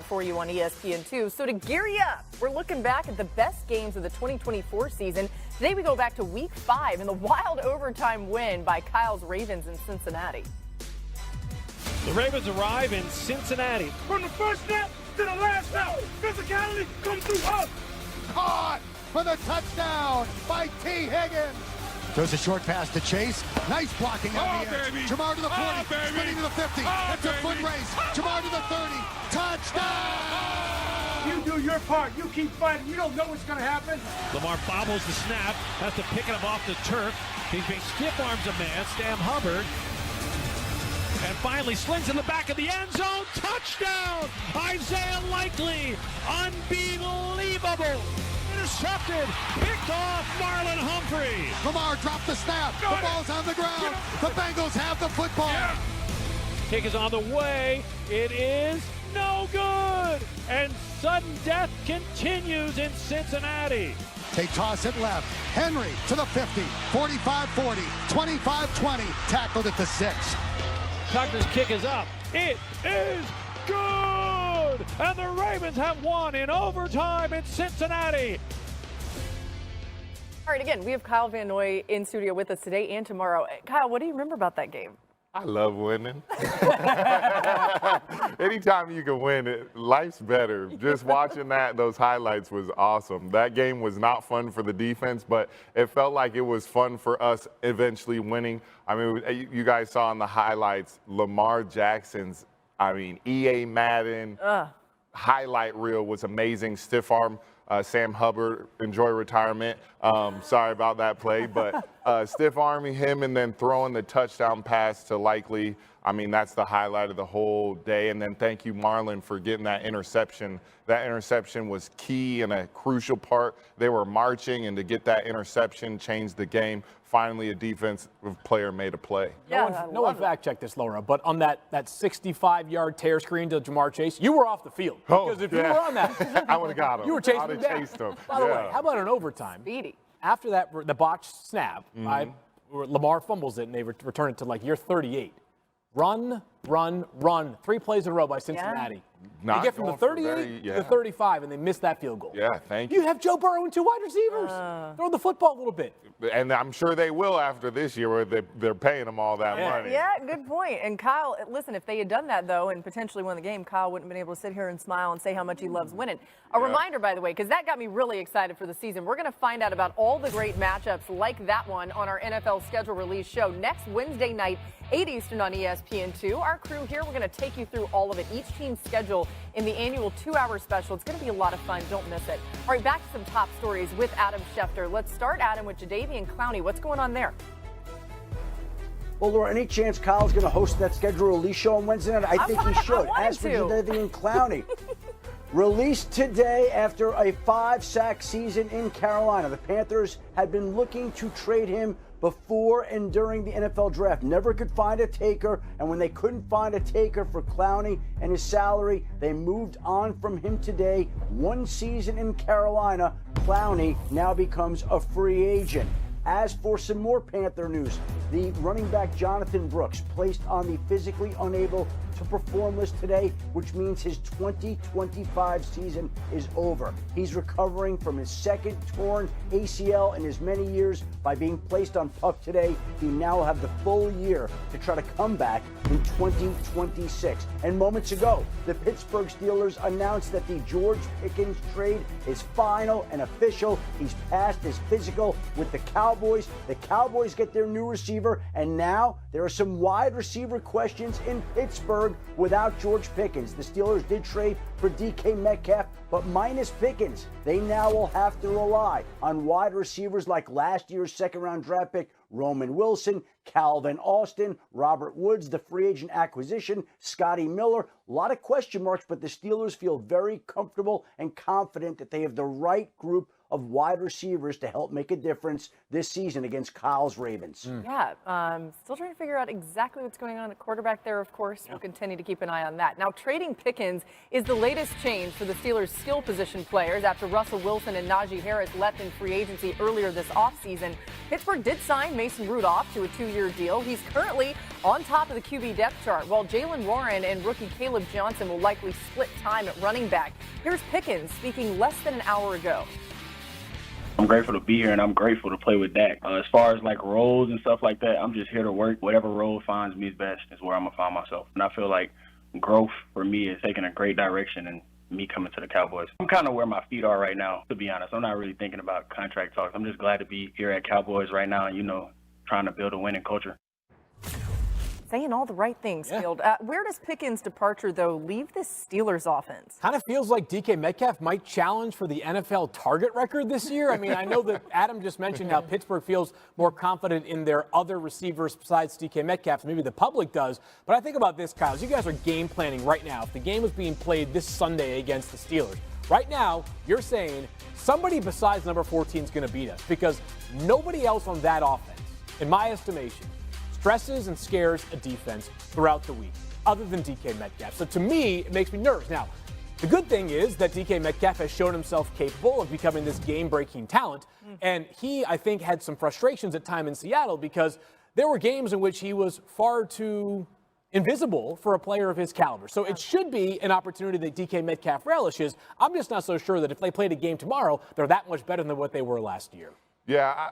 for you on ESPN2. So to gear you up, we're looking back at the best games of the 2024 season. Today we go back to Week 5 and the wild overtime win by Kyle's Ravens in Cincinnati. The Ravens arrive in Cincinnati. From the first snap to the last snap, physicality comes through us. Caught for the touchdown by T. Higgins. Throws a short pass to Chase. Nice blocking on the edge. Baby. Jamar to the 40, spinning to the 50. It's a foot race. Jamar to the 30. Touchdown! You do your part. You keep fighting. You don't know what's going to happen. Lamar bobbles the snap, has to pick him off the turf. He's being stiff arms a man, Sam Hubbard. And finally slings in the back of the end zone. Touchdown! Isaiah Likely. Unbelievable. Intercepted. Picked off Marlon Humphrey. Lamar dropped the snap. The ball's on the ground. The Bengals have the football. Yeah. Kick is on the way. It is no good. And sudden death continues in Cincinnati. They toss it left. Henry to the 50. 45-40. 25-20. Tackled at the 6. Tucker's kick is up. It is good! And the Ravens have won in overtime in Cincinnati. All right, again, we have Kyle Van Noy in studio with us today and tomorrow. Kyle, what do you remember about that game? I love winning. Anytime you can win, life's better. Just watching those highlights was awesome. That game was not fun for the defense, but it felt like it was fun for us eventually winning. I mean, you guys saw in the highlights, Lamar Jackson's, EA Madden highlight reel was amazing. Stiff arm. Sam Hubbard, enjoy retirement. Sorry about that play, but stiff arming him and then throwing the touchdown pass to Likely. That's the highlight of the whole day. And then thank you, Marlon, for getting that interception. That interception was key and a crucial part. They were marching, and to get that interception changed the game. Finally, a defensive player made a play. Yeah, no one fact-checked this, Laura, but on that 65-yard tear screen to Jamar Chase, you were off the field. Because if you were on that, I would have got him. You were chasing I would him have down. chased him. By the way, how about an overtime? Speedy. After that, the botched snap, Lamar fumbles it, and they return it to year 38. Run. 3 plays in a row by Cincinnati. They get from the 38 to the 35, and they miss that field goal. Yeah, thank you. You have Joe Burrow and 2 wide receivers. Throw the football a little bit. And I'm sure they will after this year where they're paying them all that money. Yeah, good point. And Kyle, listen, if they had done that, though, and potentially won the game, Kyle wouldn't have been able to sit here and smile and say how much he loves winning. A reminder, by the way, because that got me really excited for the season. We're going to find out about all the great matchups like that one on our NFL schedule release show next Wednesday night, 8 Eastern on ESPN2. Our crew here, we're going to take you through all of it, each team's schedule in the annual 2-hour special. It's going to be a lot of fun. Don't miss it. All right, back to some top stories with Adam Schefter. Let's start, Adam, with Jadeveon Clowney. What's going on there? Well, Laura, any chance Kyle's going to host that schedule release show on Wednesday night? I think he should. As for Jadeveon Clowney, released today after a 5-sack season in Carolina. The Panthers had been looking to trade him before and during the NFL draft. Never could find a taker, and when they couldn't find a taker for Clowney and his salary, they moved on from him today. 1 season in Carolina, Clowney now becomes a free agent. As for some more Panther news, the running back Jonathan Brooks placed on the physically unable to perform list today, which means his 2025 season is over. He's recovering from his second torn ACL in as many years by being placed on PUP today. He now will have the full year to try to come back in 2026. And moments ago, the Pittsburgh Steelers announced that the George Pickens trade is final and official. He's passed his physical with the Cowboys. The Cowboys get their new receiver, and now there are some wide receiver questions in Pittsburgh without George Pickens. The Steelers did trade for DK Metcalf, but minus Pickens, they now will have to rely on wide receivers like last year's second-round draft pick Roman Wilson, Calvin Austin, Robert Woods, the free agent acquisition, Scotty Miller. A lot of question marks, but the Steelers feel very comfortable and confident that they have the right group of wide receivers to help make a difference this season against Kyle's Ravens. Yeah, still trying to figure out exactly what's going on at quarterback there, of course. We'll continue to keep an eye on that. Now, trading Pickens is the latest change for the Steelers' skill position players after Russell Wilson and Najee Harris left in free agency earlier this offseason. Pittsburgh did sign Mason Rudolph to a 2-year deal. He's currently on top of the QB depth chart, while Jaylen Warren and rookie Caleb Johnson will likely split time at running back. Here's Pickens speaking less than an hour ago. I'm grateful to be here, and I'm grateful to play with Dak. As far as like roles and stuff like that, I'm just here to work. Whatever role finds me best is where I'm going to find myself. And I feel like growth for me is taking a great direction and me coming to the Cowboys. I'm kind of where my feet are right now, to be honest. I'm not really thinking about contract talks. I'm just glad to be here at Cowboys right now and, trying to build a winning culture. Saying all the right things, Field. Where does Pickens' departure, though, leave this Steelers offense? Kind of feels like DK Metcalf might challenge for the NFL target record this year. I mean, I know that Adam just mentioned how Pittsburgh feels more confident in their other receivers besides DK Metcalf. Maybe the public does. But I think about this, Kyle. As you guys are game planning right now, if the game was being played this Sunday against the Steelers, right now you're saying somebody besides number 14 is going to beat us because nobody else on that offense, in my estimation, stresses and scares a defense throughout the week, other than DK Metcalf. So to me, it makes me nervous. Now, the good thing is that DK Metcalf has shown himself capable of becoming this game-breaking talent. And he, I think, had some frustrations at time in Seattle because there were games in which he was far too invisible for a player of his caliber. So it should be an opportunity that DK Metcalf relishes. I'm just not so sure that if they played a game tomorrow, they're that much better than what they were last year. Yeah,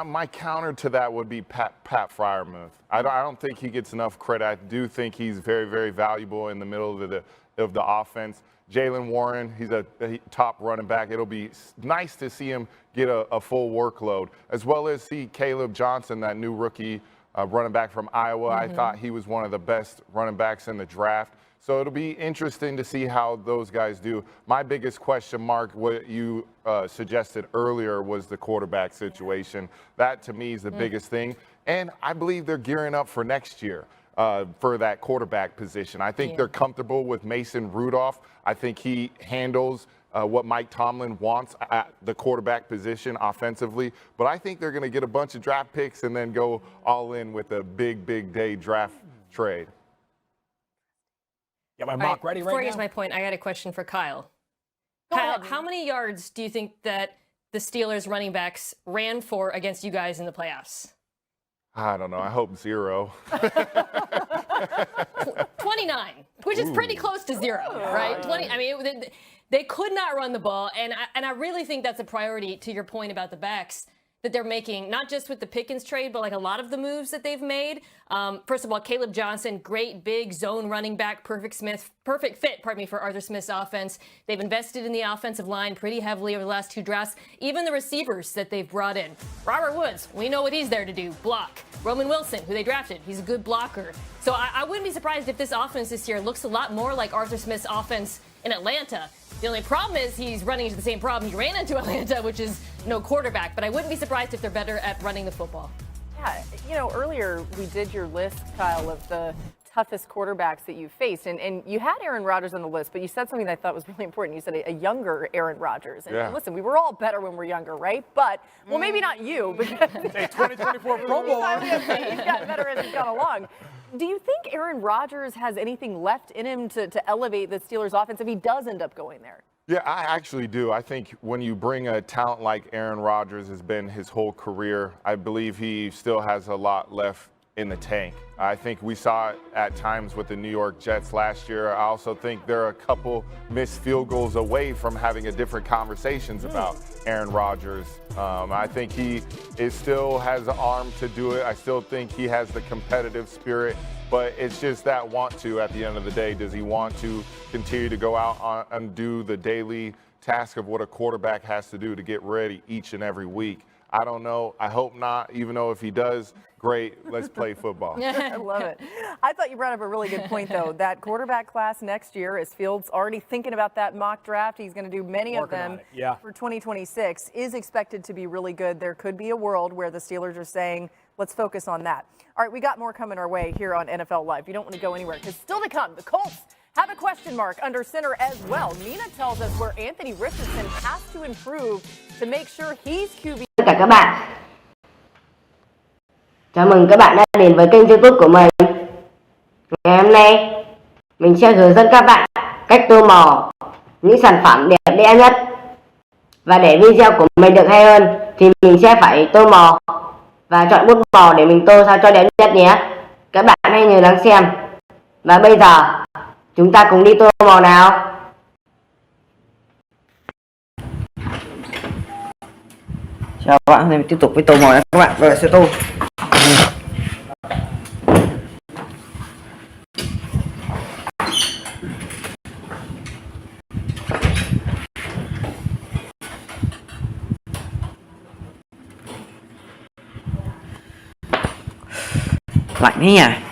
my counter to that would be Pat Freiermuth. I don't think he gets enough credit. I do think he's very, very valuable in the middle of the offense. Jaylen Warren, he's a top running back. It'll be nice to see him get a full workload, as well as see Caleb Johnson, that new rookie running back from Iowa. I thought he was one of the best running backs in the draft. So it'll be interesting to see how those guys do. My biggest question mark, what you suggested earlier, was the quarterback situation. That, to me, is the biggest thing. And I believe they're gearing up for next year for that quarterback position. I think they're comfortable with Mason Rudolph. I think he handles what Mike Tomlin wants at the quarterback position offensively. But I think they're going to get a bunch of draft picks and then go all in with a big, big day draft trade. Got my mock ready right now. Before I get to my point, I got a question for Kyle. Kyle, how many yards do you think that the Steelers running backs ran for against you guys in the playoffs? I don't know. I hope 0. 29, which is pretty close to 0, right? 20. I mean, they could not run the ball, and I really think that's a priority. To your point about the backs that they're making, not just with the Pickens trade, but like a lot of the moves that they've made. First of all, Caleb Johnson, great big zone running back, perfect fit, for Arthur Smith's offense. They've invested in the offensive line pretty heavily over the last 2 drafts. Even the receivers that they've brought in. Robert Woods, we know what he's there to do, block. Roman Wilson, who they drafted, he's a good blocker. So I wouldn't be surprised if this offense this year looks a lot more like Arthur Smith's offense in Atlanta. The only problem is he's running into the same problem he ran into Atlanta, which is no quarterback. But I wouldn't be surprised if they're better at running the football. Yeah, earlier we did your list, Kyle, of the toughest quarterbacks that you faced. And you had Aaron Rodgers on the list, but you said something that I thought was really important. You said a younger Aaron Rodgers. And listen, we were all better when we're younger, right? But, well, maybe not you. Because 2024 Pro Bowl. He's gotten better as he's gone along. Do you think Aaron Rodgers has anything left in him to elevate the Steelers offense if he does end up going there? Yeah, I actually do. I think when you bring a talent like Aaron Rodgers, has been his whole career, I believe he still has a lot left in the tank. I think we saw it at times with the New York Jets last year. I also think there are a couple missed field goals away from having a different conversations about Aaron Rodgers. I think he still has an arm to do it. I still think he has the competitive spirit, but it's just that want to at the end of the day. Does he want to continue to go out and do the daily task of what a quarterback has to do to get ready each and every week? I don't know. I hope not, even though if he does, great, let's play football. I love it. I thought you brought up a really good point, though. That quarterback class next year, as Fields already thinking about that mock draft, he's going to do many of them for 2026, is expected to be really good. There could be a world where the Steelers are saying, let's focus on that. All right, we got more coming our way here on NFL Live. You don't want to go anywhere because still to come, the Colts have a question mark under center as well. Nina tells us where Anthony Richardson has to improve to make sure he's QB. Tất cả các bạn, chào mừng các bạn đã đến với kênh YouTube của mình. Ngày hôm nay mình sẽ hướng dẫn các bạn cách tô màu những sản phẩm đẹp đẽ nhất. Và để video của mình được hay hơn thì mình sẽ phải tô màu và chọn bút màu để mình tô sao cho đẹp nhất nhé. Các bạn hãy nhớ lắng xem. Và bây giờ chúng ta cùng đi tô màu nào. Chào các bạn, mình tiếp tục với tô màu nha các bạn. Bây giờ sẽ tô. Lạnh đấy nhỉ.